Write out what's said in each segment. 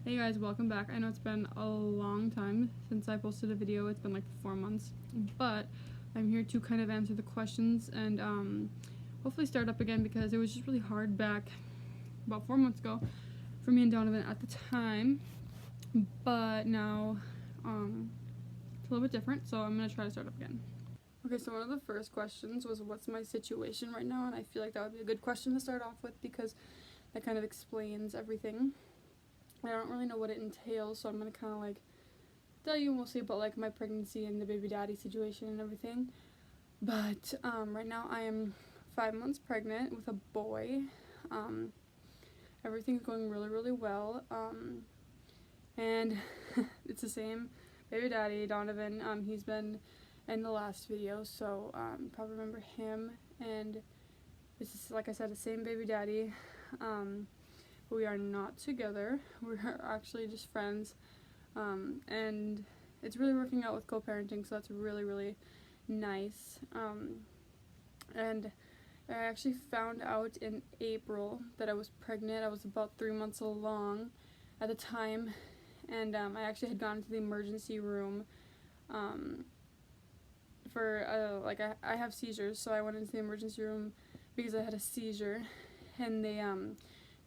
Hey guys, welcome back. I know it's been a long time since I posted a video. It's been like 4 months, but I'm here to kind of answer the questions and hopefully start up again because it was just really hard back about 4 months ago for me and Donovan at the time. But now it's a little bit different, so I'm gonna try to start up again. Okay, so one of the first questions was what's my situation right now, and I feel like that would be a good question to start off with because that kind of explains everything. I don't really know what it entails, so I'm gonna kind of like tell you mostly about like my pregnancy and the baby daddy situation and everything. But right now I am 5 months pregnant with a boy. Everything's going really well. And it's the same baby daddy, Donovan. He's been in the last video, so probably remember him. And this is, like I said, the same baby daddy. We are not together. We're actually just friends, and it's really working out with co-parenting, so that's really nice. And I actually found out in April that I was pregnant. I was about 3 months along at the time, and I actually had gone to the emergency room for I have seizures, so I went into the emergency room because I had a seizure, and they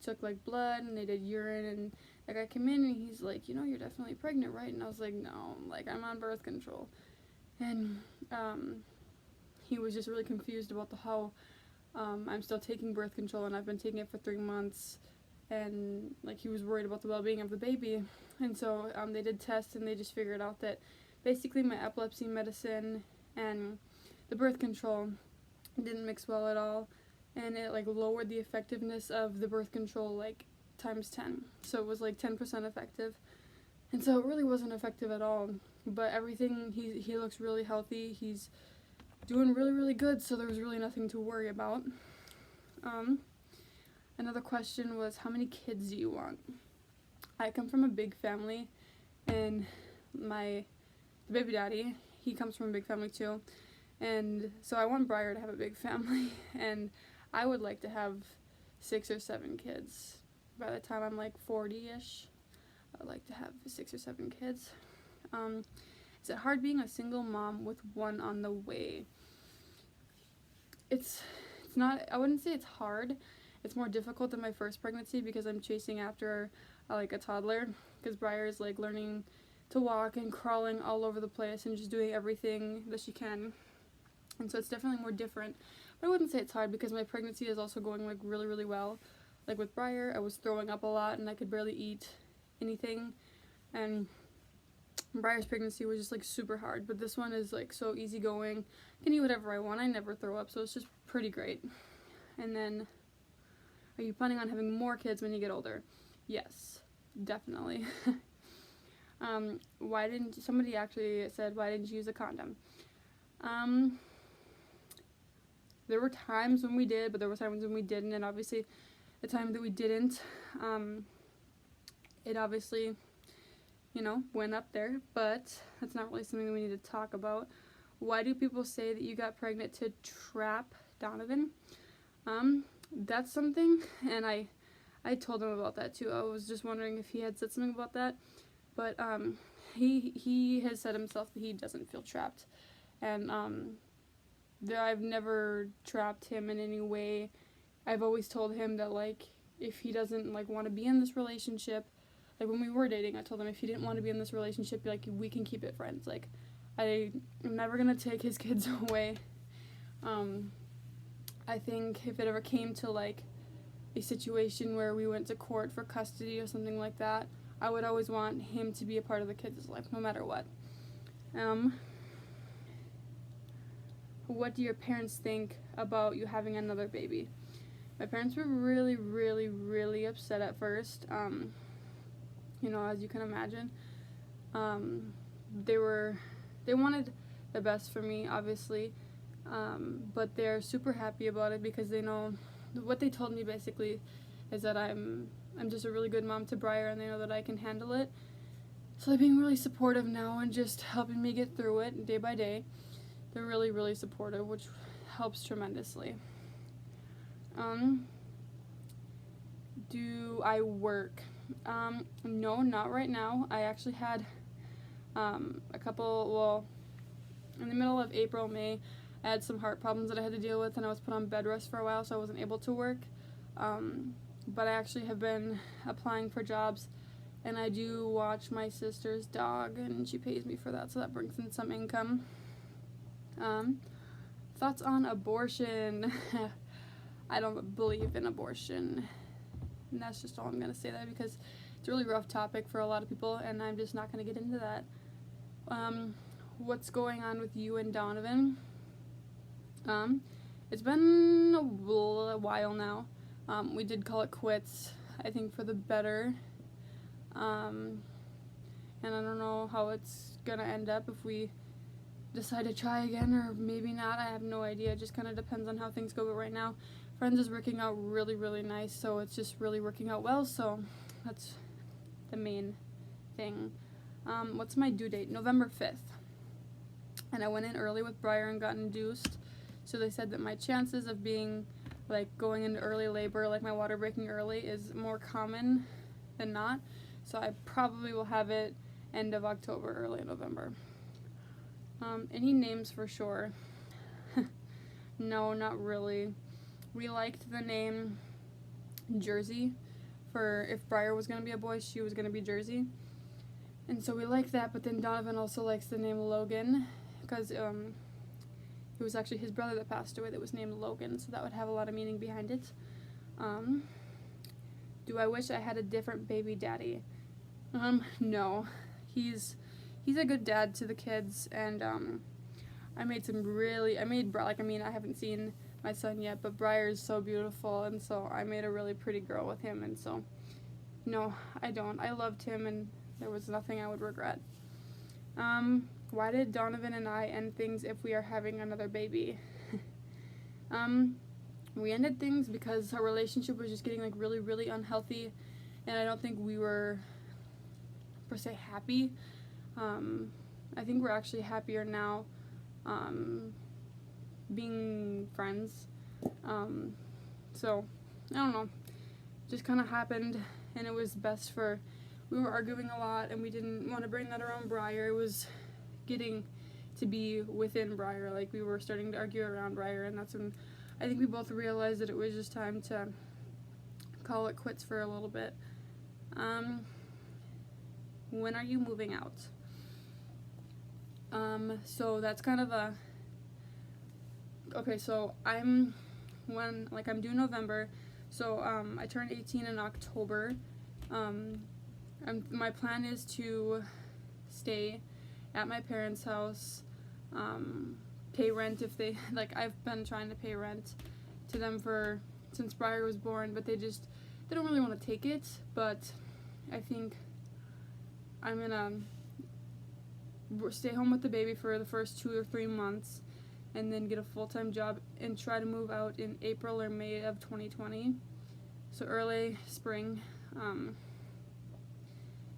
took like blood and they did urine, and the guy came in and he's like, you're definitely pregnant, right? And I was like, no, like I'm on birth control. And he was just really confused about how I'm still taking birth control and I've been taking it for 3 months, and like he was worried about the well-being of the baby. And so they did tests and they just figured out that basically my epilepsy medicine and the birth control didn't mix well at all, and it like lowered the effectiveness of the birth control like times 10. So it was like 10% effective, and so it really wasn't effective at all. But everything, he looks really healthy, he's doing really good, so there was really nothing to worry about. Another question was, how many kids do you want? I come from a big family, and the baby daddy, he comes from a big family too, and so I want Briar to have a big family, and I would like to have 6 or 7 kids. By the time I'm like 40-ish, I'd like to have 6 or 7 kids. Is it hard being a single mom with one on the way? It's not, I wouldn't say it's hard. It's more difficult than my first pregnancy because I'm chasing after like a toddler, because Briar is like learning to walk and crawling all over the place and just doing everything that she can. And so it's definitely more different. But I wouldn't say it's hard because my pregnancy is also going like really well. Like with Briar, I was throwing up a lot and I could barely eat anything. And Briar's pregnancy was just like super hard. But this one is like so easygoing. I can eat whatever I want. I never throw up, so it's just pretty great. And then, are you planning on having more kids when you get older? Yes, definitely. Somebody actually said, why didn't you use a condom? There were times when we did, but there were times when we didn't, and obviously the time that we didn't, it obviously, went up there, but that's not really something that we need to talk about. Why do people say that you got pregnant to trap Donovan? That's something, and I told him about that too. I was just wondering if he had said something about that, but he has said himself that he doesn't feel trapped, and I've never trapped him in any way. I've always told him that like if he doesn't like want to be in this relationship, like when we were dating, I told him if he didn't want to be in this relationship, like we can keep it friends. Like I'm never gonna take his kids away. I think if it ever came to like a situation where we went to court for custody or something like that, I would always want him to be a part of the kids' life no matter what. What do your parents think about you having another baby? My parents were really upset at first. As you can imagine. They wanted the best for me, obviously, but they're super happy about it because they know what they told me basically is that I'm just a really good mom to Briar, and they know that I can handle it. So they're being really supportive now and just helping me get through it day by day. They're really supportive, which helps tremendously. Do I work? No, not right now. I actually had a couple, well, in the middle of April, May, I had some heart problems that I had to deal with, and I was put on bed rest for a while, so I wasn't able to work. But I actually have been applying for jobs, and I do watch my sister's dog, and she pays me for that, so that brings in some income. Thoughts on abortion? I don't believe in abortion, and that's just all I'm going to say there, because it's a really rough topic for a lot of people, and I'm just not going to get into that. What's going on with you and Donovan? It's been a while now. We did call it quits, I think for the better. And I don't know how it's gonna end up, if we decide to try again or maybe not. I have no idea. It just kind of depends on how things go. But right now, Friends is working out really, really nice, so it's just really working out well. So that's the main thing. What's my due date? November 5th. And I went in early with Briar and got induced. So they said that my chances of being, like, going into early labor, like my water breaking early, is more common than not. So I probably will have it end of October, early November. Any names for sure? No, not really. We liked the name Jersey. For if Briar was going to be a boy, she was going to be Jersey. And so we liked that, but then Donovan also likes the name Logan, because it was actually his brother that passed away that was named Logan, so that would have a lot of meaning behind it. Do I wish I had a different baby daddy? No. He's a good dad to the kids, and I haven't seen my son yet, but Briar is so beautiful, and so I made a really pretty girl with him, and so no, I don't. I loved him, and there was nothing I would regret. Why did Donovan and I end things if we are having another baby? We ended things because our relationship was just getting, like, really, really unhealthy, and I don't think we were, per se, happy. I think we're actually happier now, being friends. So, I don't know. Just kind of happened, and it was best for, we were arguing a lot, and we didn't want to bring that around Briar. It was getting to be within Briar. Like, we were starting to argue around Briar, and that's when I think we both realized that it was just time to call it quits for a little bit. When are you moving out? So that's kind of a, okay, so I'm due November, so I turned 18 in October. My plan is to stay at my parents' house, pay rent if they, like, I've been trying to pay rent to them since Briar was born, but they don't really want to take it, but I think I'm gonna stay home with the baby for the first 2 or 3 months, and then get a full-time job and try to move out in April or May of 2020, so early spring,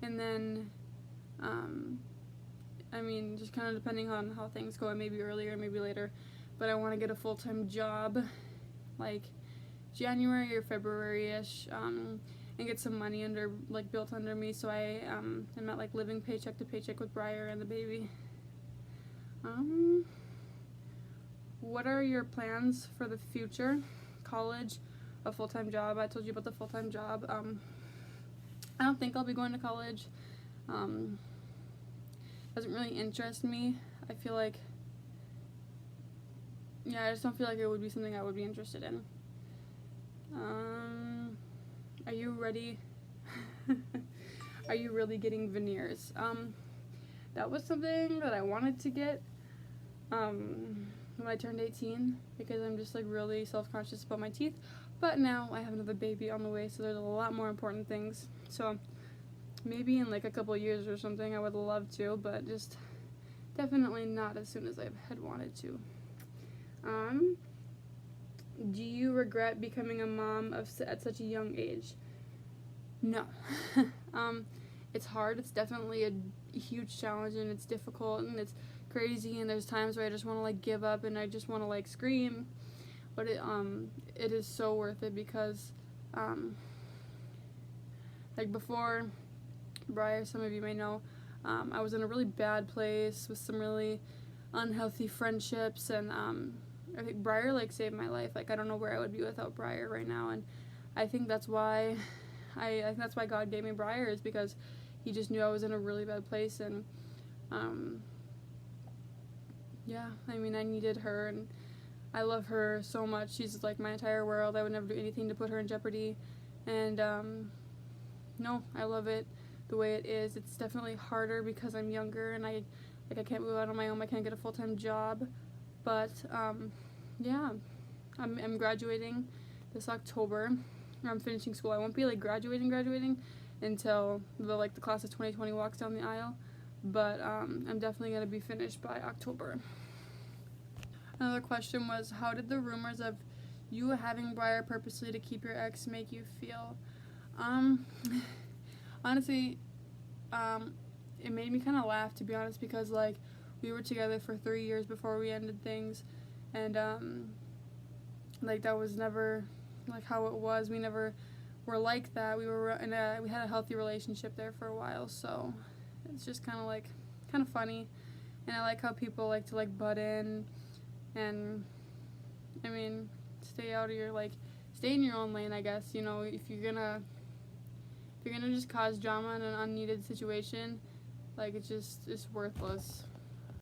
and then, just kind of depending on how things go, maybe earlier, maybe later, but I want to get a full-time job, like, January or February-ish, and get some money built under me, so I am not, like, living paycheck to paycheck with Briar and the baby. What are your plans for the future? College, a full-time job. I told you about the full-time job. I don't think I'll be going to college. Doesn't really interest me. I feel like, I just don't feel like it would be something I would be interested in. Are you ready? Are you really getting veneers? That was something that I wanted to get when I turned 18, because I'm just, like, really self-conscious about my teeth, but now I have another baby on the way, so there's a lot more important things. So maybe in, like, a couple years or something I would love to, but just definitely not as soon as I had wanted to. Do you regret becoming a mom at such a young age? No. It's hard. It's definitely a huge challenge, and it's difficult, and it's crazy, and there's times where I just want to, like, give up, and I just want to, like, scream, but it is so worth it, because, like before Briar, some of you may know, I was in a really bad place with some really unhealthy friendships, and I think Briar like saved my life. Like I don't know where I would be without Briar right now, and I think that's why I think that's why God gave me Briar, is because he just knew I was in a really bad place, and yeah, I mean, I needed her, and I love her so much. She's like my entire world. I would never do anything to put her in jeopardy, and no, I love it the way it is. It's definitely harder because I'm younger, and I can't move out on my own. I can't get a full-time job, but yeah, I'm graduating this October. I'm finishing school. I won't be like graduating until the class of 2020 walks down the aisle, but I'm definitely gonna be finished by October. Another question was, how did the rumors of you having Briar purposely to keep your ex make you feel? Honestly, it made me kind of laugh, to be honest, because like we were together for 3 years before we ended things, and like that was never like how it was. We never were like that. We had a healthy relationship there for a while, so it's just kind of funny, and I like how people like to like butt in, and I mean, stay in your own lane, I guess. You know, if you're gonna just cause drama in an unneeded situation, like it's worthless.